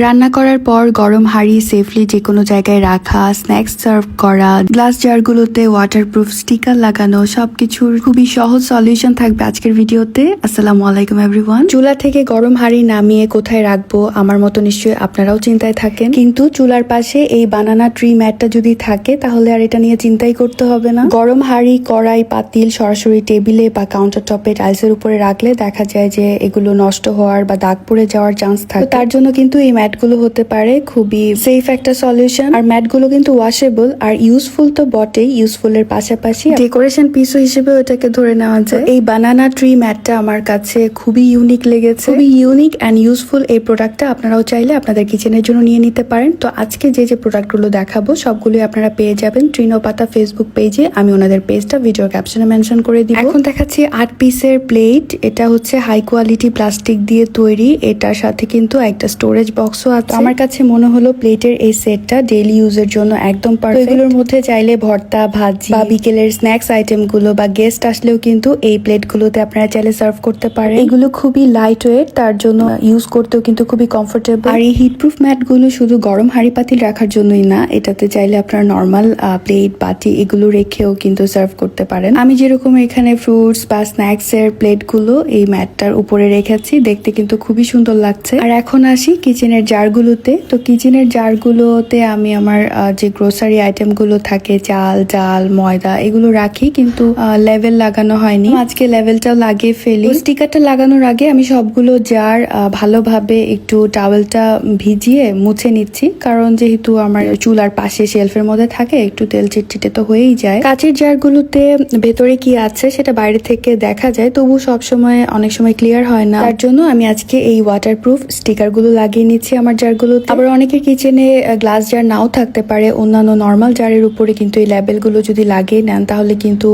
রান্না করার পর গরম হাঁড়ি সেফলি যে কোনো জায়গায় রাখা, স্ন্যাক্স সার্ভ করা, গ্লাস জারগুলোতে ওয়াটারপ্রুফ স্টিকার লাগানো, সবকিছুর খুবই সহজ সলিউশন থাকবে আজকের ভিডিওতে। আসসালামু আলাইকুম এভরিওয়ান। চুলা থেকে গরম হাঁড়ি নামিয়ে কোথায় রাখবো, আমার মতো নিশ্চয়ই আপনারাও চিন্তায় থাকেন, কিন্তু চুলার পাশে এই বানানা ট্রি ম্যাটটা যদি থাকে তাহলে আর এটা নিয়ে চিন্তাই করতে হবে না। গরম হাঁড়ি, কড়াই, পাতিল সরাসরি টেবিলে বা কাউন্টার টপে টাইলসের উপরে রাখলে দেখা যায় যে এগুলো নষ্ট হওয়ার বা দাগ পড়ে যাওয়ার চান্স থাকে। তার জন্য কিন্তু এই ম্যাটগুলো হতে পারে খুবই সেফ একটা সলিউশন। আর ম্যাটগুলো কিন্তু ওয়াশেবল আর ইউজফুল তো বটেই, ইউজফুলের পাশাপাশি ডেকোরেশন পিসও হিসেবে ওটাকে ধরে নেওয়া যায়। এই বানানা ট্রি ম্যাটটা আমার কাছে খুবই ইউনিক লেগেছে, খুবই ইউনিক অ্যান্ড ইউজফুল। এই প্রোডাক্টটা আপনারাও চাইলে আপনাদের কিচেনের জন্য নিয়ে নিতে পারেন। তো আজকে যে প্রোডাক্টগুলো দেখাবো সবগুলোই আপনারা পেয়ে যাবেন ট্রিনো পাতা ফেসবুক পেজে। আমি ওনাদের পেজটা ভিডিও ক্যাপশনে মেনশন করে দিব। এখন দেখাচ্ছি 8 পিসের প্লেট। এটা হচ্ছে হাই কোয়ালিটি প্লাস্টিক দিয়ে তৈরি। এটার সাথে কিন্তু একটা স্টোরেজ বক্সও আছে। আমার কাছে মনে হলো প্লেটের এই সেটটা ডেইলি ইউজের জন্য একদম পারফেক্ট। এগুলোর মধ্যে চাইলে ভর্তা, ভাজি বা বিকেলের স্ন্যাক্স আইটেম গুলো বা গেস্ট আসলেও কিন্তু এই প্লেট গুলোতে আপনারা চাইলে সার্ভ করতে পারেন। এগুলো খুবই লাইট ওয়েট, তার জন্য ইউজ করতেও কিন্তু খুবই কমফোর্টেবল। আর এই হিটপ্রুফ ম্যাট গুলো শুধু গরম হাঁড়ি পাতিল রাখার জন্যই না, এটাতে চাইলে আপনারা নর্মাল প্লেট, বাটি এগুলো রেখেও কিন্তু সার্ভ করতে পারেন। আমি যেরকম এখানে ফ্রুটস বা স্ন্যাক্স এর প্লেট গুলো এই ম্যাটটার উপরে রেখেছি, দেখতে কিন্তু খুবই সুন্দর লাগছে। আর এখন আসি কিচেনের জারগুলোতে। তো কিচেনের জারগুলোতে আমি আমার যে গ্রোসারি আইটেম গুলো থাকে, চাল, ডাল, ময়দা এগুলো রাখি, কিন্তু লেভেল লাগানো হয়নি। আজকে লেভেলটাও লাগিয়ে ফেলি। স্টিকারটা লাগানোর আগে আমি সবগুলো জার ভালোভাবে একটু টাওয়েলটা ভিজিয়ে মুছে নিচ্ছি, কারণ যেহেতু আমার চুলার পাশে শেলফের মধ্যে থাকে একটু তেল চিটচিটে তো হয়েই যায়। কাচের জারগুলোতে ভেতরে কি আছে সেটা বাইরে থেকে দেখা যায়, তবু সবসময় অনেক সময় ক্লিয়ার হয় না। তার জন্য আমি আজকে এই ওয়াটারপ্রুফ স্টিকার গুলো লাগিয়ে নিচ্ছি আমার জারগুলোতে। আবার অনেকের কিচেনে গ্লাস জার নাও থাকতে পারে, অন্যান্য নর্মাল জারের উপরে কিন্তু এই লেবেলগুলো যদি লাগিয়ে নেন তাহলে কিন্তু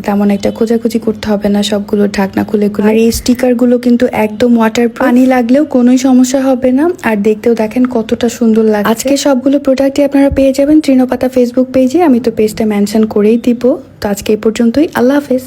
তেমন একটা খোঁজাখুঁজি করতে হবে না সবগুলো ঢাকনা খুলে খুলে। আর এই স্টিকার গুলো কিন্তু একদম ওয়াটারপ্রুফ, পানি লাগলেও কোনো সমস্যা হবে না। আর দেখতেও দেখেন কতটা সুন্দর লাগে। আজকে সবগুলো প্রোডাক্টই আপনারা পেয়ে যাবেন ট্রিনো পাতা ফেসবুক পেজে। আমি তো পেজটা মেনশন করেই দিব। তো আজকে এই পর্যন্তই। আল্লাহ হাফেজ।